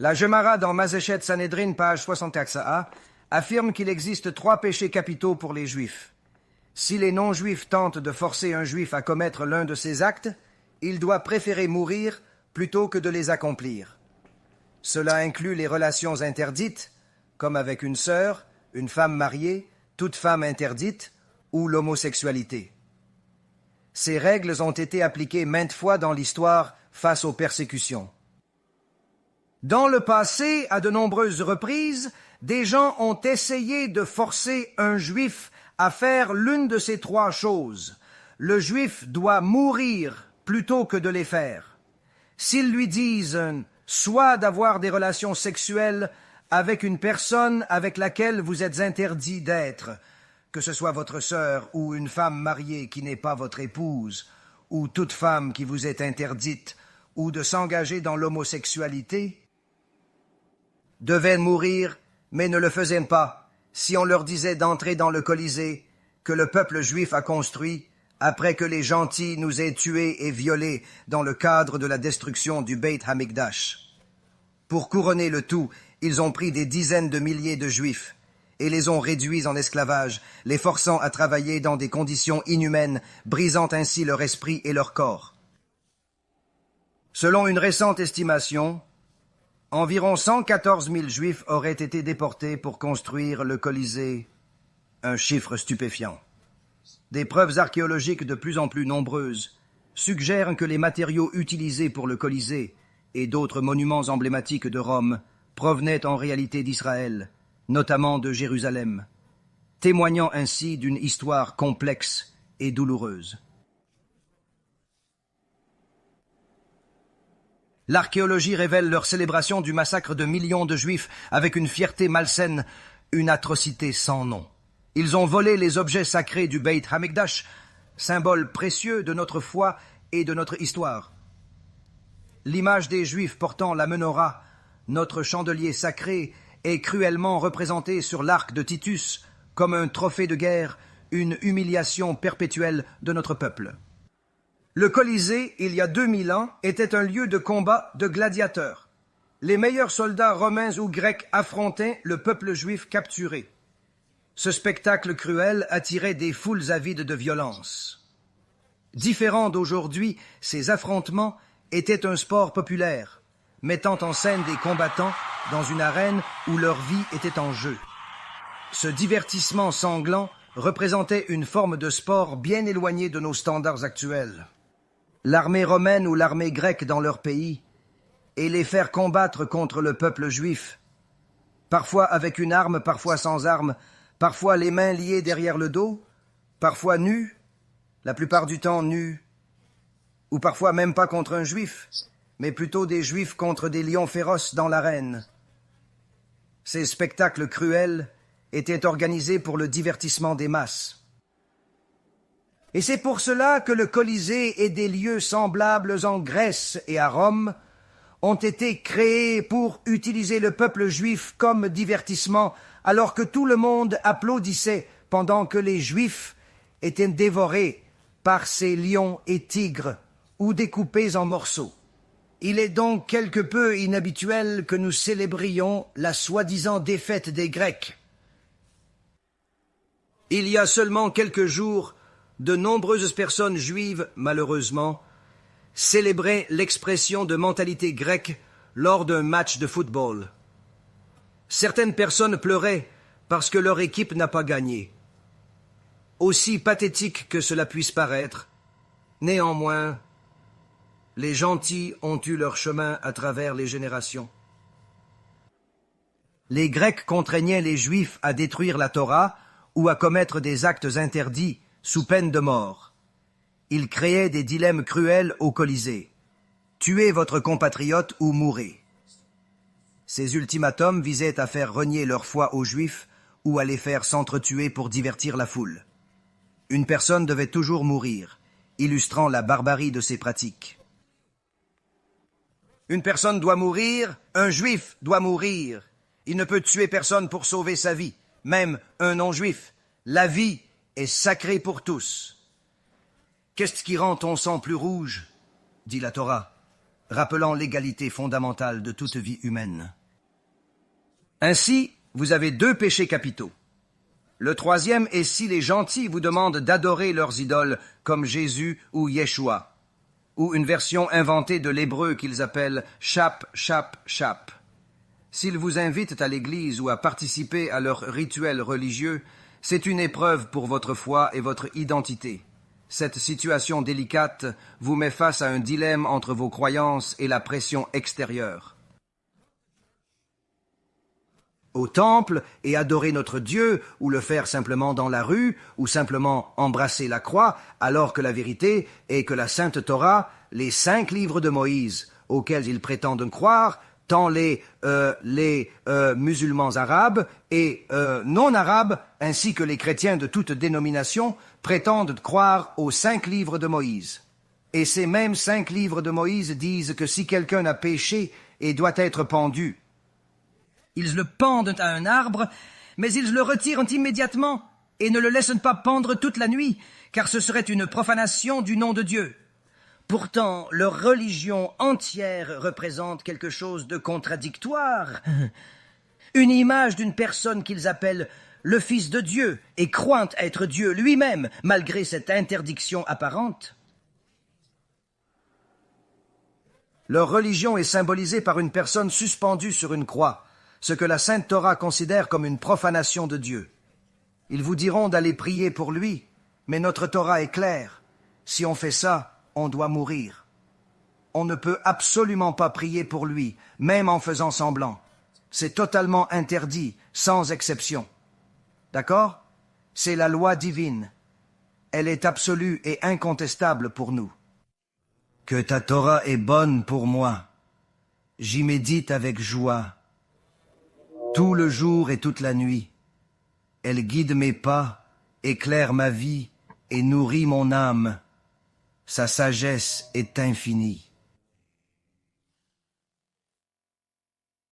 La Gemara dans Masechet Sanhedrin, page 64a, affirme qu'il existe 3 péchés capitaux pour les Juifs. Si les non-Juifs tentent de forcer un Juif à commettre l'un de ces actes, il doit préférer mourir plutôt que de les accomplir. Cela inclut les relations interdites, comme avec une sœur, une femme mariée, toute femme interdite, ou l'homosexualité. Ces règles ont été appliquées maintes fois dans l'histoire face aux persécutions. Dans le passé, à de nombreuses reprises, des gens ont essayé de forcer un Juif à faire l'une de ces 3 choses. Le Juif doit mourir plutôt que de les faire. S'ils lui disent soit d'avoir des relations sexuelles avec une personne avec laquelle vous êtes interdit d'être, que ce soit votre sœur ou une femme mariée qui n'est pas votre épouse, ou toute femme qui vous est interdite, ou de s'engager dans l'homosexualité, devaient mourir, mais ne le faisaient pas, si on leur disait d'entrer dans le Colisée que le peuple juif a construit après que les gentils nous aient tués et violés dans le cadre de la destruction du Beit Hamikdash. Pour couronner le tout, ils ont pris des dizaines de milliers de Juifs et les ont réduits en esclavage, les forçant à travailler dans des conditions inhumaines, brisant ainsi leur esprit et leur corps. Selon une récente estimation, environ 114 000 Juifs auraient été déportés pour construire le Colisée, un chiffre stupéfiant. Des preuves archéologiques de plus en plus nombreuses suggèrent que les matériaux utilisés pour le Colisée et d'autres monuments emblématiques de Rome provenaient en réalité d'Israël, notamment de Jérusalem, témoignant ainsi d'une histoire complexe et douloureuse. L'archéologie révèle leur célébration du massacre de millions de Juifs avec une fierté malsaine, une atrocité sans nom. Ils ont volé les objets sacrés du Beit Hamikdash, symbole précieux de notre foi et de notre histoire. L'image des Juifs portant la menorah, notre chandelier sacré, est cruellement représentée sur l'arc de Titus comme un trophée de guerre, une humiliation perpétuelle de notre peuple. Le Colisée, il y a 2000 ans, était un lieu de combat de gladiateurs. Les meilleurs soldats romains ou grecs affrontaient le peuple juif capturé. Ce spectacle cruel attirait des foules avides de violence. Différent d'aujourd'hui, ces affrontements étaient un sport populaire, mettant en scène des combattants dans une arène où leur vie était en jeu. Ce divertissement sanglant représentait une forme de sport bien éloignée de nos standards actuels. L'armée romaine ou l'armée grecque dans leur pays, et les faire combattre contre le peuple juif, parfois avec une arme, parfois sans arme, parfois les mains liées derrière le dos, parfois nus, la plupart du temps nus, ou parfois même pas contre un juif, mais plutôt des juifs contre des lions féroces dans l'arène. Ces spectacles cruels étaient organisés pour le divertissement des masses. Et c'est pour cela que le Colisée et des lieux semblables en Grèce et à Rome ont été créés pour utiliser le peuple juif comme divertissement, alors que tout le monde applaudissait pendant que les Juifs étaient dévorés par ces lions et tigres ou découpés en morceaux. Il est donc quelque peu inhabituel que nous célébrions la soi-disant défaite des Grecs. Il y a seulement quelques jours, de nombreuses personnes juives, malheureusement, célébraient l'expression de mentalité grecque lors d'un match de football. Certaines personnes pleuraient parce que leur équipe n'a pas gagné. Aussi pathétique que cela puisse paraître, néanmoins, les gentils ont eu leur chemin à travers les générations. Les Grecs contraignaient les Juifs à détruire la Torah ou à commettre des actes interdits sous peine de mort. Ils créaient des dilemmes cruels au Colisée. Tuez votre compatriote ou mourrez. Ces ultimatums visaient à faire renier leur foi aux Juifs ou à les faire s'entretuer pour divertir la foule. Une personne devait toujours mourir, illustrant la barbarie de ces pratiques. Une personne doit mourir, un Juif doit mourir. Il ne peut tuer personne pour sauver sa vie, même un non-Juif. La vie est sacrée pour tous. Qu'est-ce qui rend ton sang plus rouge? Dit la Torah. rappelant l'égalité fondamentale de toute vie humaine. Ainsi, vous avez 2 péchés capitaux. Le 3e est si les gentils vous demandent d'adorer leurs idoles comme Jésus ou Yeshua, ou une version inventée de l'hébreu qu'ils appellent « chap, chap, chap ». S'ils vous invitent à l'église ou à participer à leurs rituels religieux, c'est une épreuve pour votre foi et votre identité. Cette situation délicate vous met face à un dilemme entre vos croyances et la pression extérieure. Au temple et adorer notre Dieu, ou le faire simplement dans la rue, ou simplement embrasser la croix, alors que la vérité est que la Sainte Torah, les 5 livres de Moïse, auxquels ils prétendent croire, tant les musulmans arabes et non-arabes, ainsi que les chrétiens de toute dénomination, prétendent croire aux 5 livres de Moïse. Et ces mêmes 5 livres de Moïse disent que si quelqu'un a péché et doit être pendu, ils le pendent à un arbre, mais ils le retirent immédiatement et ne le laissent pas pendre toute la nuit, car ce serait une profanation du nom de Dieu. Pourtant, leur religion entière représente quelque chose de contradictoire. Une image d'une personne qu'ils appellent le Fils de Dieu et croient être Dieu lui-même, malgré cette interdiction apparente. Leur religion est symbolisée par une personne suspendue sur une croix, ce que la Sainte Torah considère comme une profanation de Dieu. Ils vous diront d'aller prier pour lui, mais notre Torah est claire. Si on fait ça, on doit mourir. On ne peut absolument pas prier pour lui, même en faisant semblant. C'est totalement interdit, sans exception. D'accord? C'est la loi divine. Elle est absolue et incontestable pour nous. Que ta Torah est bonne pour moi. J'y médite avec joie. Tout le jour et toute la nuit. Elle guide mes pas, éclaire ma vie et nourrit mon âme. Sa sagesse est infinie.